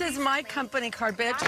is my company card, bitch.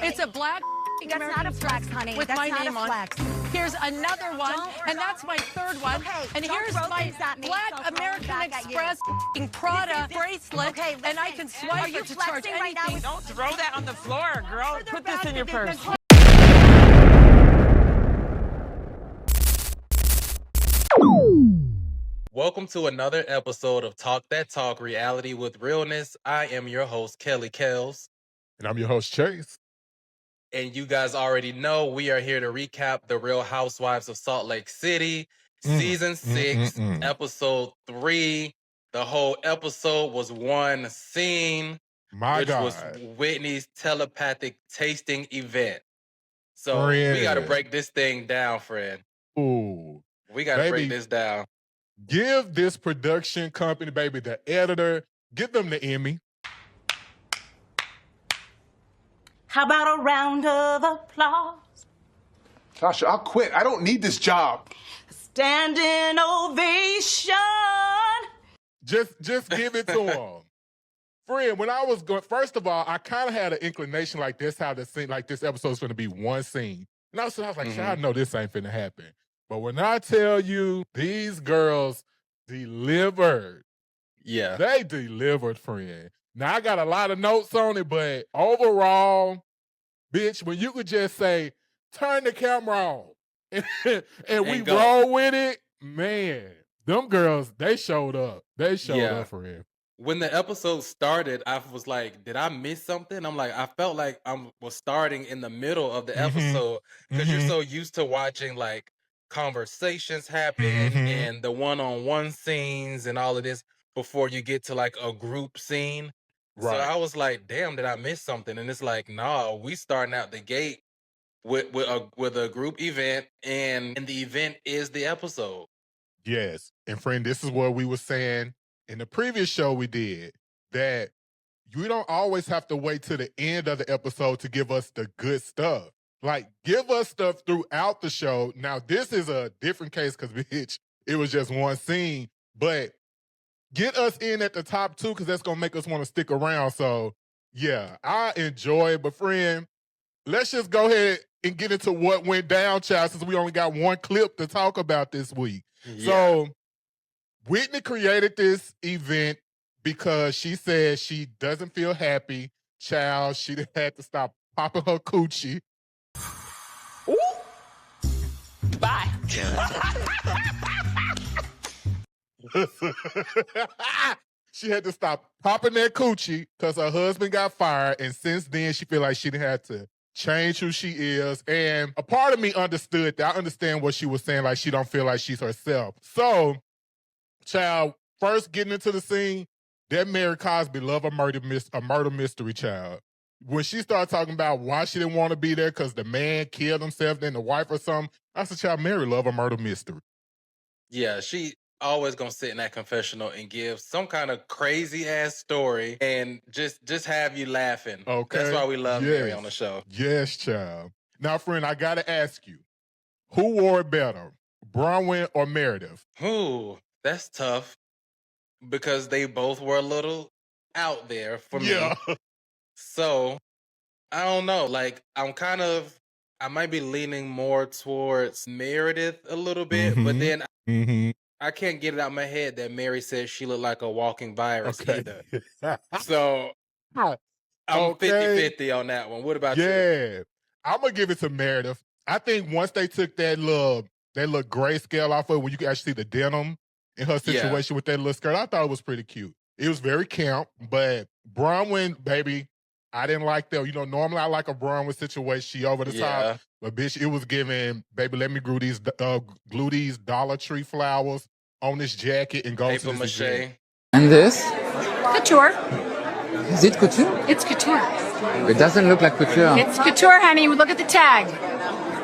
It's a black That's American not a flex, honey. with That's my not name a on. flex. Here's another one, and that's my third one. Okay, and don't here's throw my things at me, black so I'll throw them American back at you. Express Prada bracelet, Okay, and I listen, can swipe are you it to charge flexing right now anything. with- Don't throw that on the floor, girl. Put this in your purse. Welcome to another episode of Talk That Talk Reality with Realness. I am your host, Kelly Kells. And I'm your host, Chase. And you guys already know we are here to recap The Real Housewives of Salt Lake City, Season 6, Episode 3. The whole episode was one scene, which was Whitney's telepathic tasting event. So we got to break this thing down, friend. Ooh. We got to break this down. Give this production company, baby, the editor, give them the Emmy. How about a round of applause? Tasha, I'll quit. I don't need this job. Standing ovation. Just give it to them. Friend, when I was going, first of all, I kind of had an inclination like this, how this scene, like this episode's going to be one scene. And I was like, I know this ain't finna happen. But when I tell you, these girls delivered. Yeah. They delivered, friend. Now, I got a lot of notes on it, but overall, bitch, when you could just say, turn the camera on, and we roll with it, man, them girls, they showed up. They showed up, friend. When the episode started, I was like, did I miss something? I'm like, I felt like I was starting in the middle of the episode because you're so used to watching like conversations happen and the one-on-one scenes and all of this before you get to like a group scene. Right. So I was like, damn, did I miss something? And it's like, nah, we starting out the gate with a group event, and the event is the episode. Yes. And friend, this is what we were saying in the previous show we did, that you don't always have to wait to the end of the episode to give us the good stuff. Like, give us stuff throughout the show. Now, this is a different case because, bitch, it was just one scene. But get us in at the top two because that's going to make us want to stick around. So, yeah, I enjoy it. But, friend, let's just go ahead and get into what went down, child, since we only got one clip to talk about this week. Yeah. So, Whitney created this event because she said she doesn't feel happy. Child, she had to stop popping her coochie. Ooh. Bye. She had to stop popping that coochie because her husband got fired, and since then she feel like she didn't have to change who she is. And a part of me understood that. I understand what she was saying, like she don't feel like she's herself. So, child, first getting into the scene, that Mary Cosby love a murder mystery, child. When she started talking about why she didn't want to be there because the man killed himself, then the wife or something, I said, child, Mary love a murder mystery. Yeah, she always gonna sit in that confessional and give some kind of crazy ass story and just have you laughing. Okay. That's why we love Mary on the show. Yes, child. Now, friend, I gotta ask you, who wore it better, Bronwyn or Meredith? Ooh, that's tough because they both were a little out there for me. So I don't know. Like I might be leaning more towards Meredith a little bit, but then I can't get it out of my head that Mary said she looked like a walking virus either. So I'm 50-50 on that one. What about you? Yeah, I'm going to give it to Meredith. I think once they took that little grayscale off of it, when you can actually see the denim in her situation with that little skirt, I thought it was pretty cute. It was very camp, but Bronwyn, baby, I didn't like that. You know, normally I like a Bronwyn situation. She over the top. But bitch, it was giving, baby, let me glue these Dollar Tree flowers on this jacket and go to this event. And this? Couture. Is it couture? It's couture. It doesn't look like couture. It's couture, honey. Look at the tag.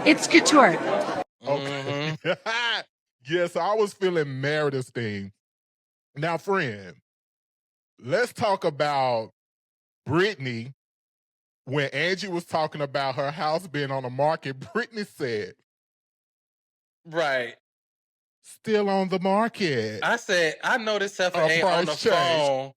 It's couture. Okay. Yeah, so I was feeling Meredith's thing. Now, friend, let's talk about Brittany. When Angie was talking about her house being on the market, Brittany said, right. Still on the market. I said, I know this heifer ain't on the phone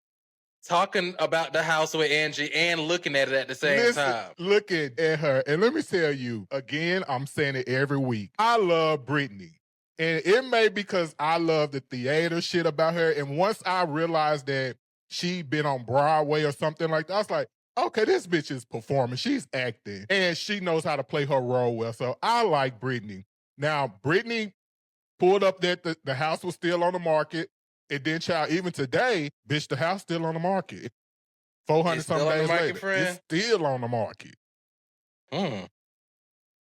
talking about the house with Angie and looking at it at the same time. Looking at her. And let me tell you, again, I'm saying it every week. I love Brittany. And it may be because I love the theater shit about her. And once I realized that she'd been on Broadway or something like that, I was like, okay, this bitch is performing. She's acting. And she knows how to play her role well. So I like Brittany. Now, Brittany pulled up that the house was still on the market. And then, child, even today, bitch, the house still on the market. 400 something days later, it's still on the market.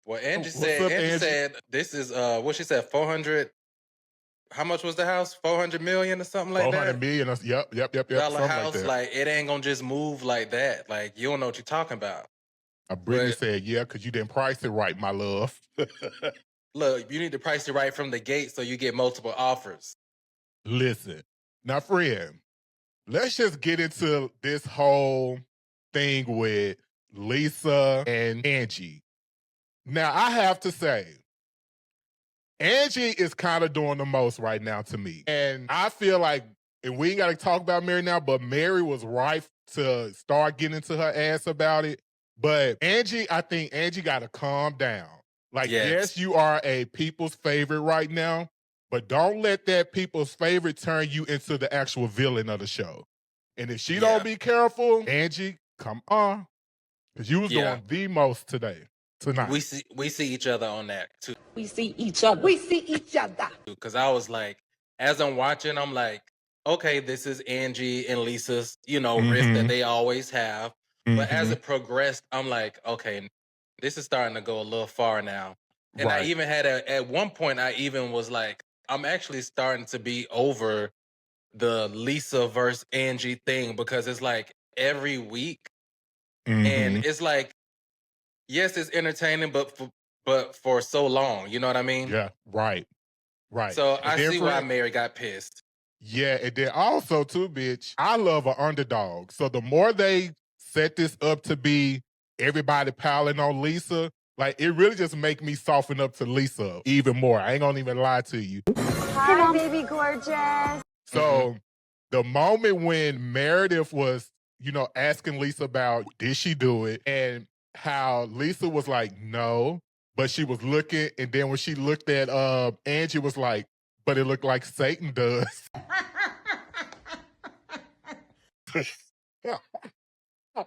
Well, Angie said this is what she said, 400. How much was the house? 400 million or something like that? 400 million. Yep. Dollar house, like it ain't gonna just move like that. Like you don't know what you're talking about. Brittany said, yeah, because you didn't price it right, my love. Look, you need to price it right from the gate so you get multiple offers. Listen, now, friend, let's just get into this whole thing with Lisa and Angie. Now, I have to say, Angie is kind of doing the most right now to me. And I feel like, and we ain't got to talk about Mary now, but Mary was right to start getting into her ass about it. But Angie, I think Angie got to calm down. Like, yes, you are a people's favorite right now, but don't let that people's favorite turn you into the actual villain of the show. And if she don't be careful, Angie, come on. Because you was doing the most tonight. We see each other on that too. We see each other. Because I was like, as I'm watching, I'm like, okay, this is Angie and Lisa's, riff that they always have. But as it progressed, I'm like, okay, this is starting to go a little far now. And I even had at one point, I even was like, I'm actually starting to be over the Lisa versus Angie thing because it's like every week. And it's like, yes, it's entertaining, but for so long, you know what I mean? Yeah, right. So I see why Mary got pissed. Yeah, and then also too, bitch, I love an underdog. So the more they set this up to be everybody piling on Lisa, like it really just make me soften up to Lisa even more. I ain't gonna even lie to you. Hi, baby gorgeous. So the moment when Meredith was, asking Lisa about did she do it, and how Lisa was like, no, but she was looking, and then when she looked at Angie was like, but it looked like Satan does.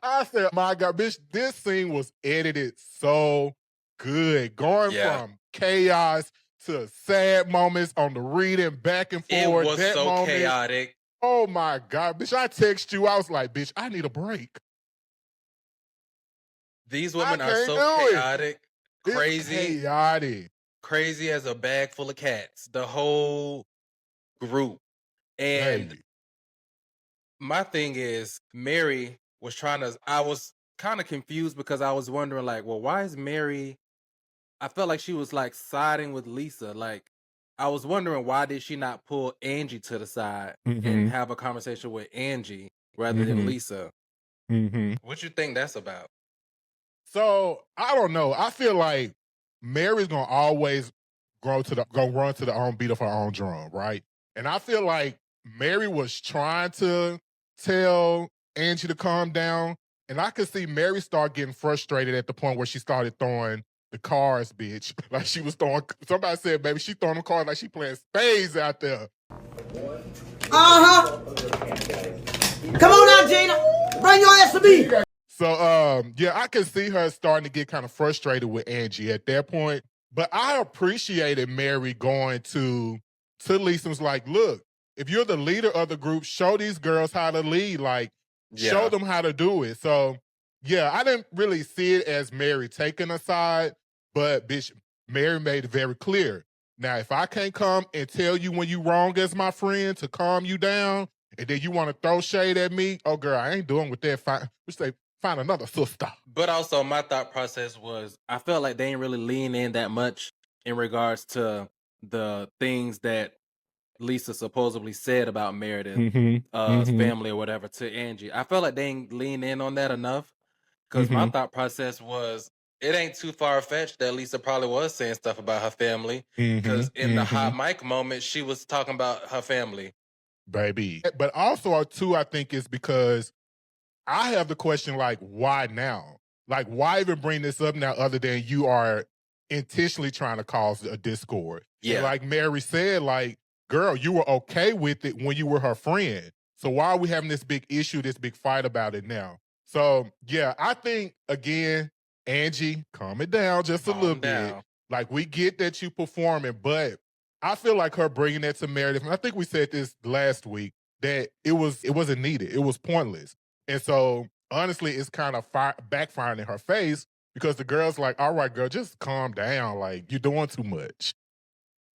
I said, my God, bitch, this scene was edited so good. Going from chaos to sad moments on the reading back and forth. It was so chaotic. Oh my God, bitch, I text you. I was like, bitch, I need a break. These women are so chaotic, crazy. Chaotic. Crazy as a bag full of cats. The whole group. And my thing is, Mary was I was kind of confused because I was wondering, like, well, why is Mary, I felt like she was like siding with Lisa. Like, I was wondering why did she not pull Angie to the side and have a conversation with Angie rather than Lisa? What you think that's about? So I don't know. I feel like Mary's gonna always run to the own beat of her own drum, right? And I feel like Mary was trying to tell Angie to calm down, and I could see Mary start getting frustrated at the point where she started throwing the cards, bitch. Like she was throwing. Somebody said, "Baby, she throwing the cards like she playing spades out there." Come on now, Gina. Bring your ass to me. So, I can see her starting to get kind of frustrated with Angie at that point. But I appreciated Mary going to Lisa and was like, look, if you're the leader of the group, show these girls how to lead. Like, show them how to do it. So, I didn't really see it as Mary taking a side, but bitch, Mary made it very clear. Now, if I can't come and tell you when you wrong as my friend to calm you down, and then you want to throw shade at me, oh girl, I ain't doing with that. Find another sister. But also my thought process was I felt like they didn't really lean in that much in regards to the things that Lisa supposedly said about Meredith, family or whatever to Angie. I felt like they didn't lean in on that enough because my thought process was it ain't too far-fetched that Lisa probably was saying stuff about her family because in the hot mic moment, she was talking about her family. baby. But also, too, I think it's because I have the question, like, why now? Like, why even bring this up now other than you are intentionally trying to cause a discord? Yeah. And like Mary said, like, girl, you were okay with it when you were her friend. So why are we having this big issue, this big fight about it now? So, yeah, I think, again, Angie, calm it down just a little bit. Like, we get that you performing, but I feel like her bringing that to Meredith, and I think we said this last week, that it wasn't needed. It was pointless. And so, honestly, it's kind of backfiring in her face because the girl's like, all right, girl, just calm down. Like, you're doing too much.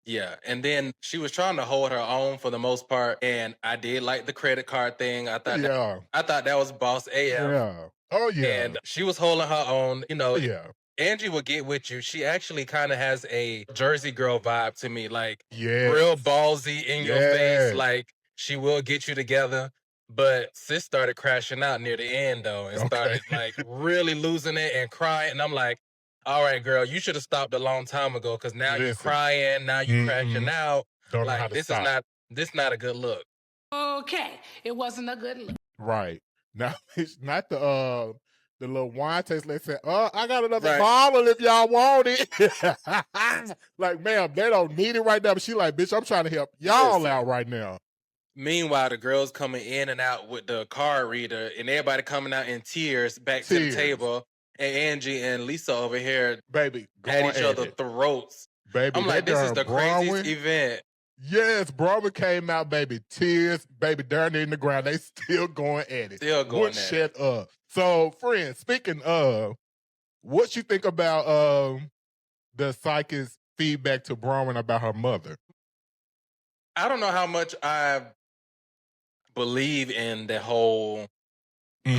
Yeah, and then she was trying to hold her own for the most part, and I did like the credit card thing. I thought that was boss AF. Yeah. Oh, yeah. And she was holding her own. You know, yeah. Angie will get with you. She actually kind of has a Jersey girl vibe to me, like Yes. real ballsy in your face. Yes. Like she will get you together. But sis started crashing out near the end though, and started like really losing it and crying. And I'm like, all right, girl, you should have stopped a long time ago because now you're crying, now you're crashing out. Don't know how Like to this stop. is not a good look. Okay, it wasn't a good look. Right. Now, it's not the little wine taste. They said, I got another bottle if y'all want it. Like, ma'am, they don't need it right now. But she like, bitch, I'm trying to help y'all out right now. Meanwhile, the girls coming in and out with the card reader and everybody coming out in tears back to the table. And Angie and Lisa over here, baby, at each other's throats. Baby, I'm like, this is the craziest event. Yes, Bronwyn came out, baby, tears, baby, down there in the ground. They still going at it. Still going at it. Shut up. So, friends, speaking of, what you think about the psychic's feedback to Bronwyn about her mother? I don't know how much I believe in the whole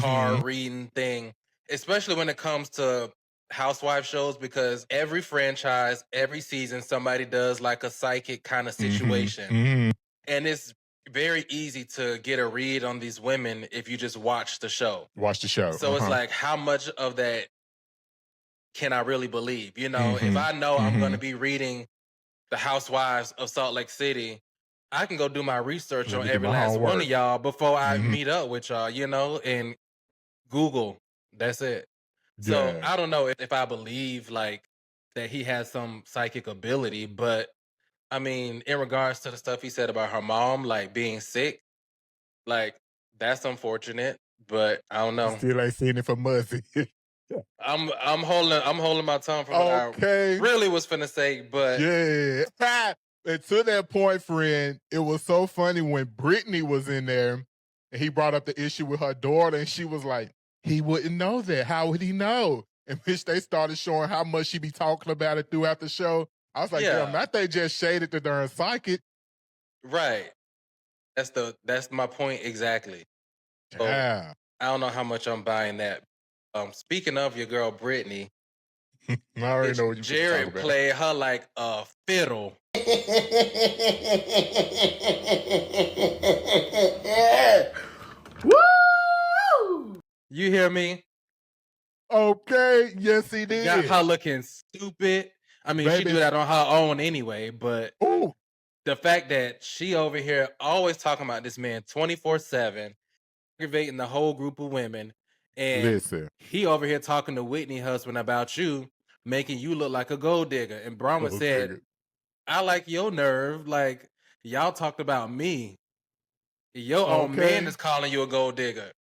card reading thing, especially when it comes to Housewives shows, because every franchise, every season, somebody does like a psychic kind of situation. And it's very easy to get a read on these women if you just watch the show. So it's like, how much of that can I really believe? You know, if I know I'm going to be reading the Housewives of Salt Lake City, I can go do my research on every last one of y'all before I meet up with y'all, you know, and Google. That's it. So I don't know if I believe like that he has some psychic ability, but I mean, in regards to the stuff he said about her mom, like being sick, like that's unfortunate, but I don't know. Still ain't seen it for Muzzy. I'm holding my tongue from what I really was finna say, but yeah. And to that point, friend, it was so funny when Brittany was in there and he brought up the issue with her daughter, and she was like, he wouldn't know that. How would he know? And which they started showing how much she be talking about it throughout the show. I was like, damn, not they just shaded the darn psychic. Right. That's my point exactly. So, I don't know how much I'm buying that. Speaking of your girl Brittany, I already know what you Jared played her like a fiddle. Woo! You hear me? Okay, yes he did. Got her looking stupid. I mean, she do that on her own anyway, but the fact that she over here always talking about this man 24/7, aggravating the whole group of women, and he over here talking to Whitney husband about you, making you look like a gold digger. And Bronwyn said, I like your nerve. Like, y'all talked about me. Your own man is calling you a gold digger.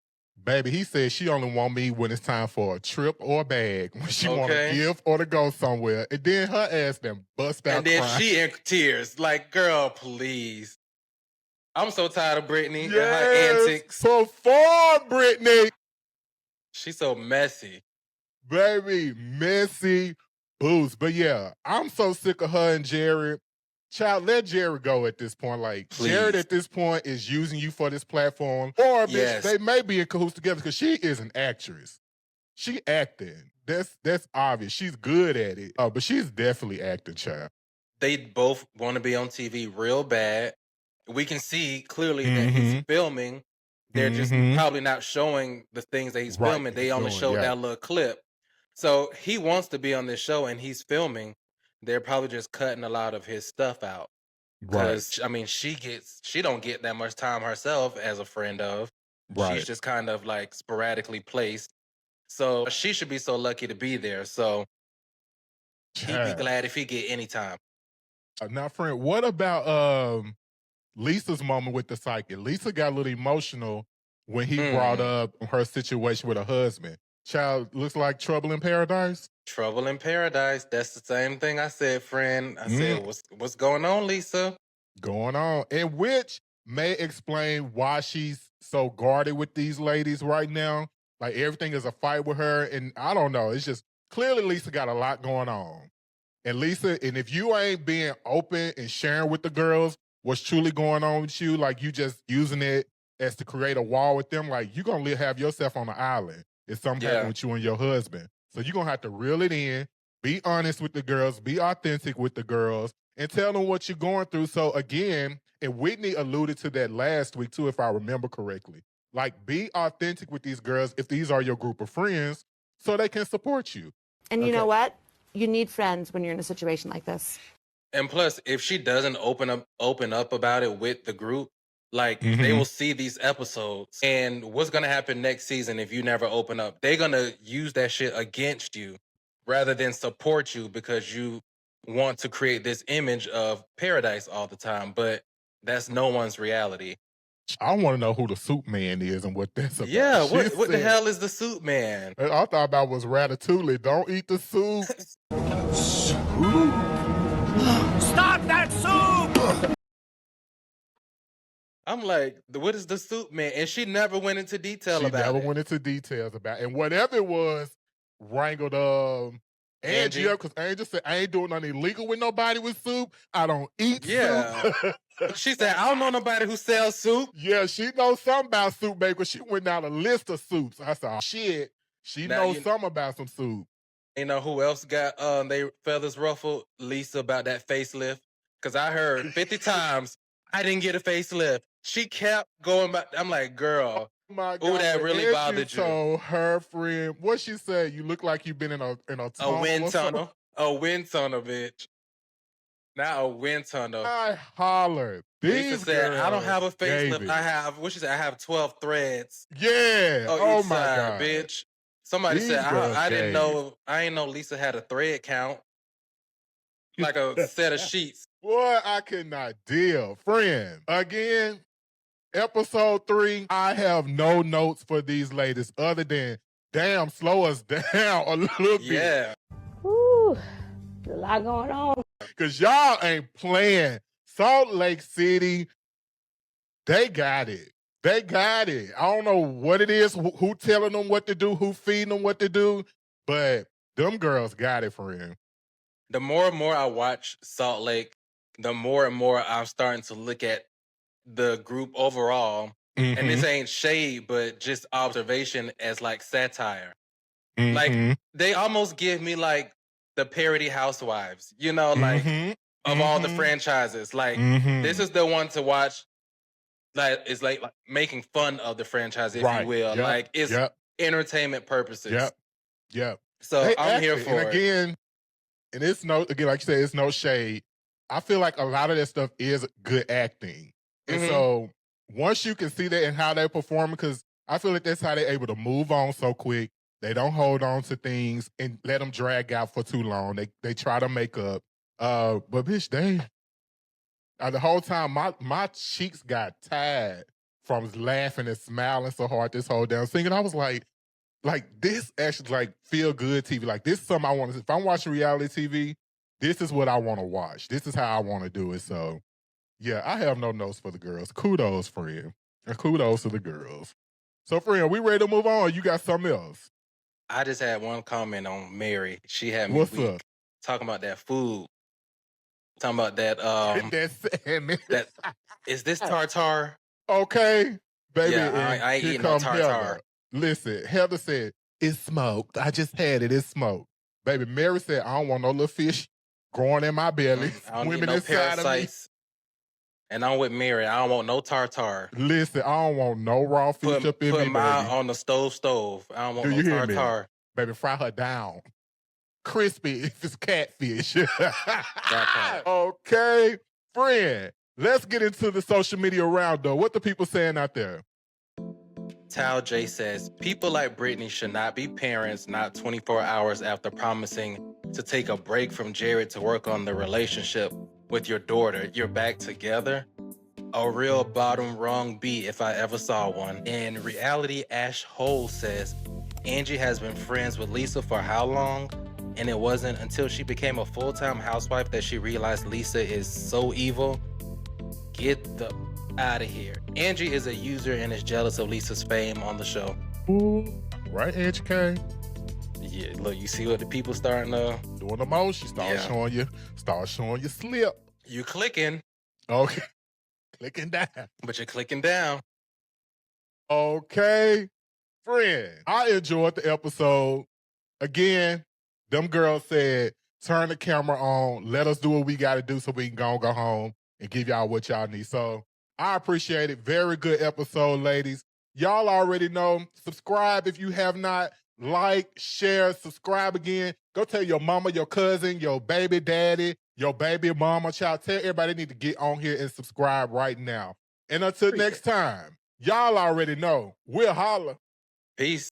Baby, he said she only want me when it's time for a trip or a bag, when she want to give or to go somewhere. And then her ass then bust out and then crying. she in tears. Like, girl, please. I'm so tired of Brittany and her antics. Perform, Brittany. She's so messy. Baby, messy boost. But yeah, I'm so sick of her and Jared. Child, let Jared go at this point. Like, Jared at this point is using you for this platform. Or bitch, they may be in cahoots together because she is an actress. She acting. That's obvious. She's good at it. But she's definitely acting, child. They both want to be on TV real bad. We can see clearly that he's filming. They're just probably not showing the things that he's filming. They only show that little clip. So he wants to be on this show and he's filming. They're probably just cutting a lot of his stuff out. Right. Because I mean, she don't get that much time herself as a friend of. Right. She's just kind of like sporadically placed. So she should be so lucky to be there. So he'd be glad if he get any time. Now, friend, what about Lisa's moment with the psychic? Lisa got a little emotional when he brought up her situation with her husband. Child, looks like trouble in paradise. Trouble in paradise. That's the same thing I said, friend. I said, what's going on, Lisa? Going on. And which may explain why she's so guarded with these ladies right now. Like everything is a fight with her. And I don't know. It's just clearly Lisa got a lot going on. And Lisa, and if you ain't being open and sharing with the girls what's truly going on with you, like you just using it as to create a wall with them, like you're going to have yourself on an island if something happens with you and your husband. So you're going to have to reel it in, be honest with the girls, be authentic with the girls, and tell them what you're going through. So again, and Whitney alluded to that last week too, if I remember correctly. Like be authentic with these girls if these are your group of friends so they can support you. And you know what? You need friends when you're in a situation like this. And plus, if she doesn't open up about it with the group, like they will see these episodes. And what's gonna happen next season if you never open up? They're gonna use that shit against you rather than support you because you want to create this image of paradise all the time. But that's no one's reality. I want to know who the soup man is and what that's about. Yeah, what the hell is the soup man? I thought about was Ratatouille. Don't eat the soup. Stop that soup! I'm like, what is the soup man? And she never went into detail about it. She never went into details about it. And whatever it was, wrangled Angie up because Angie said, I ain't doing nothing illegal with nobody with soup. I don't eat soup. She said, I don't know nobody who sells soup. Yeah, she knows something about soup, baby. She went down a list of soups. I said, oh, shit, she knows something about some soup. You know who else got they feathers ruffled? Lisa about that facelift. Because I heard 50 times, I didn't get a facelift. She kept going back. I'm like, girl, Oh my God. ooh, that really bothered you. So her friend, what she said, you look like you've been in a tunnel. A wind tunnel. A wind tunnel, bitch. Not a wind tunnel. I hollered. Lisa said, I don't have a facelift. I have, what she said, I have 12 threads. Yeah. Oh my God. Bitch. Somebody said, I didn't know, I didn't know Lisa had a thread count. Like a set of sheets. Boy, I cannot deal. Friend, again, episode 3, I have no notes for these ladies other than, damn, slow us down a little bit. Yeah. Woo, a lot going on. Because y'all ain't playing. Salt Lake City, they got it. They got it. I don't know what it is, who telling them what to do, who feeding them what to do, but them girls got it, friend. The more and more I watch Salt Lake, the more and more I'm starting to look at the group overall. And this ain't shade, but just observation as like satire. Like they almost give me like the parody Housewives, you know, like of all the franchises. Like this is the one to watch. Like it's like making fun of the franchise, if you will. Yep. Like it's entertainment purposes. Yep. So I'm here for it. Again, and it's no, again, like you said, it's no shade. I feel like a lot of that stuff is good acting. And so once you can see that and how they perform, because I feel like that's how they're able to move on so quick. They don't hold on to things and let them drag out for too long. They try to make up. But bitch, the whole time my cheeks got tired from laughing and smiling so hard this whole damn thing. And I was like this actually like feel good TV. Like this is something I want to. If I'm watching reality TV, this is what I want to watch. This is how I want to do it. So yeah, I have no notes for the girls. Kudos, friend. And kudos to the girls. So friend, we ready to move on? Or you got something else? I just had one comment on Mary. She had me What's weak. up? Talking about that food. Talking about that that is this tartar? Okay. Baby, yeah, I ain't eating no tartar. Heather. Listen, Heather said, it's smoked. I just had it. It's smoked. Baby, Mary said, I don't want no little fish growing in my belly. I don't Women need no inside parasites. Of me. And I'm with Mary. I don't want no tartar. Listen, I don't want no raw fish up in me, Put mine on the stove. I don't want no tartar. Baby, fry her down. Crispy if it's catfish. That part. Okay. Friend, let's get into the social media roundup. What the people saying out there? Tal J says, people like Brittany should not be parents not 24 hours after promising to take a break from Jared to work on the relationship with your daughter. You're back together? A real bottom rung beat if I ever saw one. And Reality Ash Hole says, Angie has been friends with Lisa for how long? And it wasn't until she became a full-time housewife that she realized Lisa is so evil. Get the out of here. Angie is a user and is jealous of Lisa's fame on the show. Ooh, right, Angie K? Yeah, look, you see what the people starting to... Doing the most, she started showing you slip. You clicking. Okay. Clicking down. But you're clicking down. Okay. Friend, I enjoyed the episode. Again, them girls said, turn the camera on, let us do what we got to do so we can go home and give y'all what y'all need. So I appreciate it. Very good episode, ladies. Y'all already know. Subscribe if you have not. Like, share, subscribe again. Go tell your mama, your cousin, your baby daddy, your baby mama, child. Tell everybody they need to get on here and subscribe right now. And until next time, y'all already know. We'll holler. Peace.